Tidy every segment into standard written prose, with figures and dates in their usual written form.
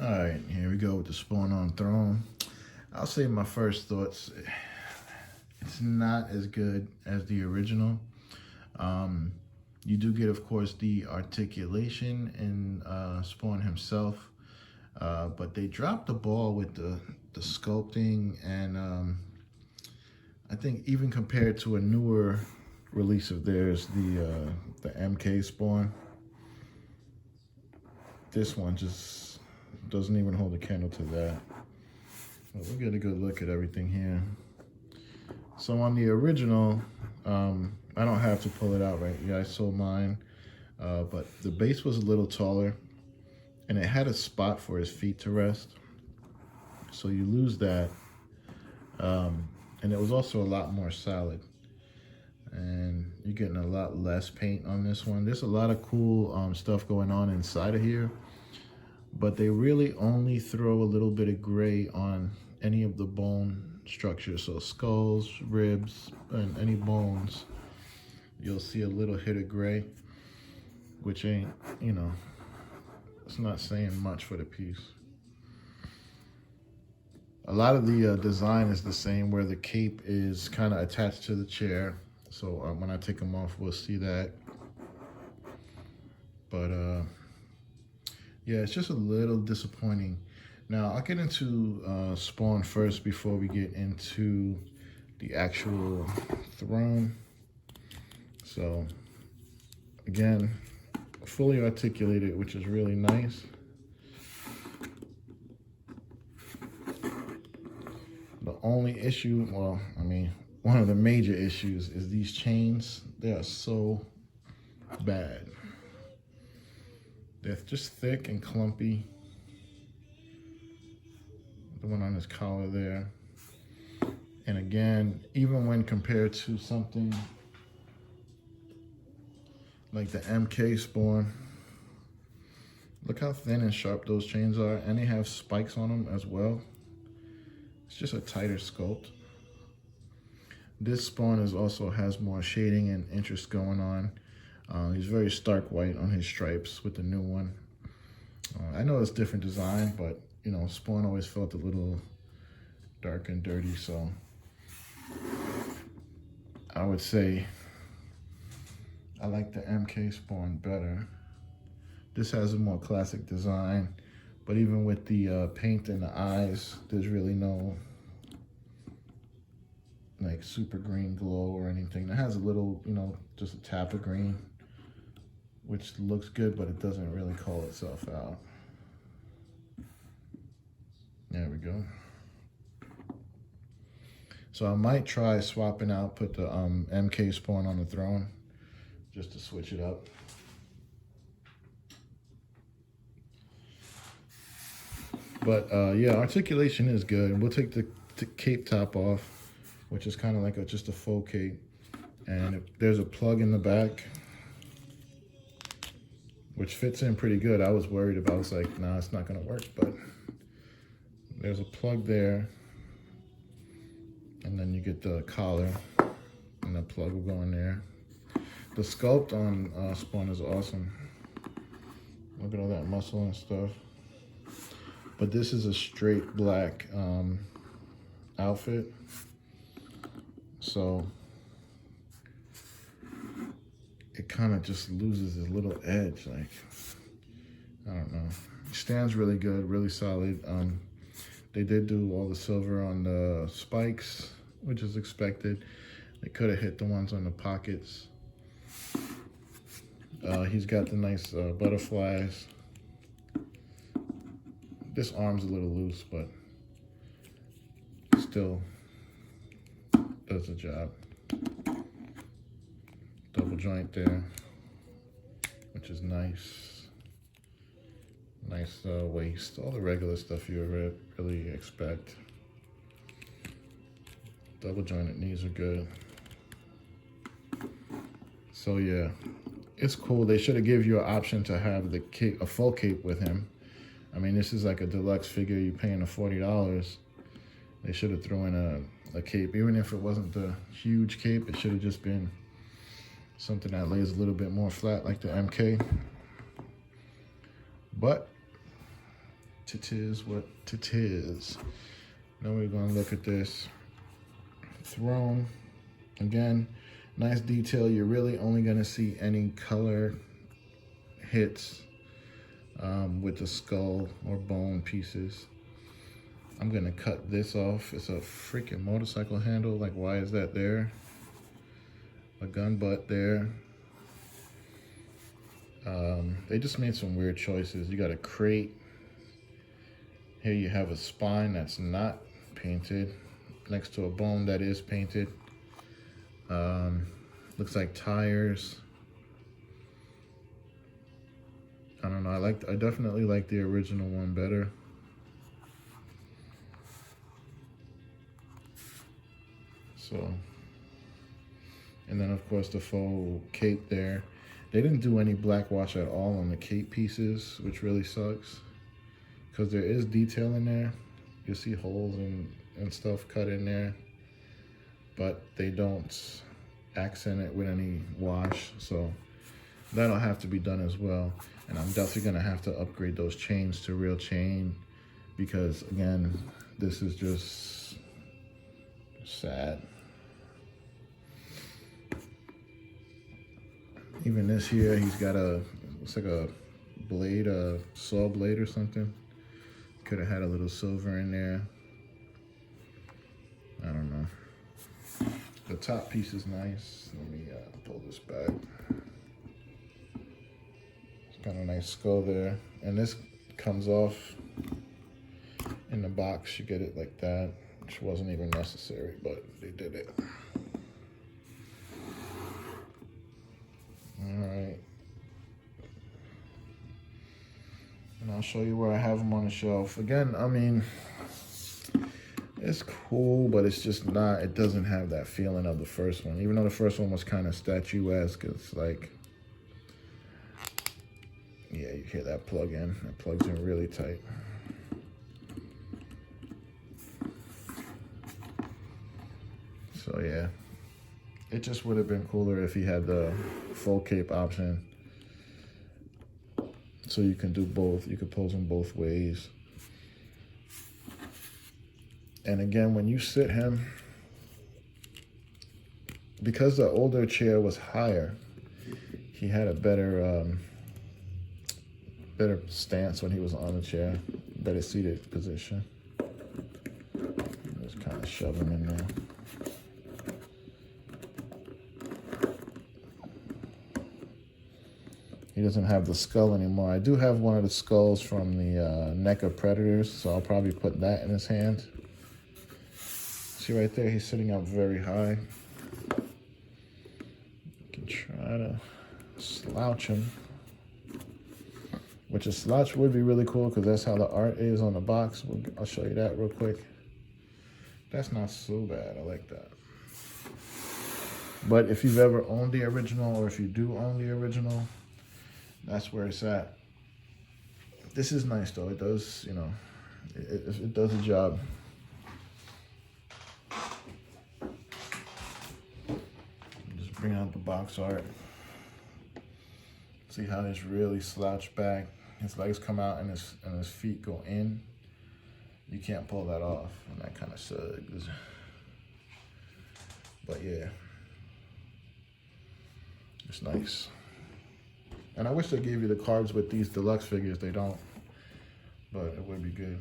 All right, here we go with the Spawn on Throne. I'll say my first thoughts. It's not as good as the original. Um, you do get, of course, the articulation in Spawn himself, but they dropped the ball with the sculpting, and I think even compared to a newer release of theirs, the MK Spawn, this one just doesn't even hold a candle to that. But we'll get a good look at everything here. So on the original, I don't have to pull it out right. Yeah, I sold mine, but the base was a little taller, and it had a spot for his feet to rest. So you lose that, and it was also a lot more solid. And you're getting a lot less paint on this one. There's a lot of cool stuff going on inside of here, but they really only throw a little bit of gray on any of the bone structure. So skulls, ribs, and any bones, you'll see a little hit of gray, which ain't, it's not saying much for the piece. A lot of the design is the same, where the cape is kind of attached to the chair. So when I take them off, we'll see that. But yeah, it's just a little disappointing. Now, I'll get into Spawn first before we get into the actual throne. So, again, fully articulated, which is really nice. The only issue, well, I mean, one of the major issues is these chains. They are so bad. They're just thick and clumpy. The one on his collar there. And again, even when compared to something like the MK Spawn, look how thin and sharp those chains are, and they have spikes on them as well. It's just a tighter sculpt. This Spawn also has more shading and interest going on. He's very stark white on his stripes with the new one. I know it's different design, but Spawn always felt a little dark and dirty, so I would say I like the MK Spawn better. This has a more classic design, but even with the paint in the eyes, there's really no like super green glow or anything. It has a little, just a tap of green, which looks good, but it doesn't really call itself out. There we go. So I might try swapping out, put the MK Spawn on the throne, just to switch it up. But yeah, articulation is good. We'll take the cape top off, which is kind of like just a faux cape. And there's a plug in the back, which fits in pretty good. I was worried about, I was like, nah, it's not gonna work, but there's a plug there. And then you get the collar, and the plug will go in there. The sculpt on Spawn is awesome. Look at all that muscle and stuff. But this is a straight black outfit. So it kind of just loses its little edge. Like, I don't know. It stands really good, really solid. They did do all the silver on the spikes, which is expected. They could have hit the ones on the pockets. He's got the nice butterflies. This arm's a little loose, but still does the job. Double joint there, which is nice. Nice waist, all the regular stuff you would really expect. Double jointed knees are good. So yeah, it's cool. They should have given you an option to have the cape, a full cape with him. I mean, this is like a deluxe figure. You're paying the $40. They should have thrown in a cape. Even if it wasn't the huge cape, it should have just been something that lays a little bit more flat like the MK. But tis what tis. Now we're gonna look at this throne. Again, nice detail. You're really only gonna see any color hits with the skull or bone pieces. I'm gonna cut this off. It's a freaking motorcycle handle. Like, why is that there? A gun butt there. They just made some weird choices. You got a crate. Here you have a spine that's not painted next to a bone that is painted. Looks like tires. I don't know. I definitely like the original one better. So, and then of course the faux cape there. They didn't do any black wash at all on the cape pieces, which really sucks, because there is detail in there. You'll see holes and stuff cut in there, but they don't accent it with any wash, so that'll have to be done as well. And I'm definitely gonna have to upgrade those chains to real chain, because again, this is just sad. Even this here, he's got looks like a blade, a saw blade or something. Could have had a little silver in there. I don't know. The top piece is nice. Let me pull this back. It's got a nice skull there. And this comes off in the box. You get it like that, which wasn't even necessary, but they did it. All right. And I'll show you where I have them on the shelf. Again, I mean, it's cool, but it's just not, it doesn't have that feeling of the first one. Even though the first one was kind of statuesque, it's like, yeah, you hear that plug in. That plugs in really tight. So yeah, it just would have been cooler if he had the full cape option. So you can do both. You could pose them both ways. And again, when you sit him, because the older chair was higher, he had a better better stance when he was on the chair, better seated position. Just kind of shove him in there. He doesn't have the skull anymore. I do have one of the skulls from the neck of predators, so I'll probably put that in his hand. See right there, he's sitting up very high. You can try to slouch him, which a slouch would be really cool because that's how the art is on the box. I'll show you that real quick. That's not so bad. I like that. But if you've ever owned the original, or if you do own the original, that's where it's at. This is nice though. It does, you know, it does a job. Just bring out the box art. See how it's really slouched back. His legs come out and his feet go in. You can't pull that off, and that kind of sucks. But yeah, it's nice. And I wish they gave you the cards with these deluxe figures. They don't, but it would be good.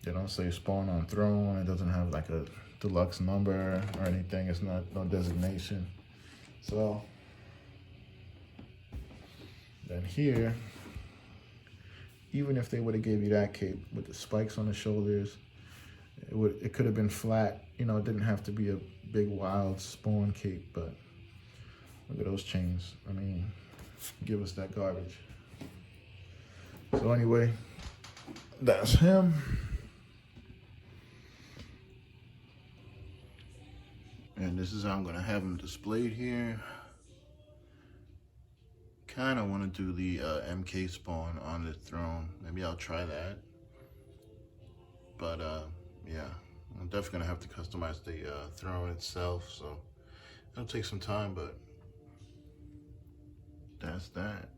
They don't say Spawn on Throne. It doesn't have like a deluxe number or anything. It's not no designation. So then here, even if they would have gave you that cape with the spikes on the shoulders, it could have been flat. You know, it didn't have to be a big wild Spawn cape, but look at those chains. I mean, give us that garbage. So anyway, that's him. And this is how I'm gonna have him displayed here. Kind of want to do the MK Spawn on the throne. Maybe I'll try that. But yeah, I'm definitely gonna have to customize the throne itself, so it'll take some time, but that's that.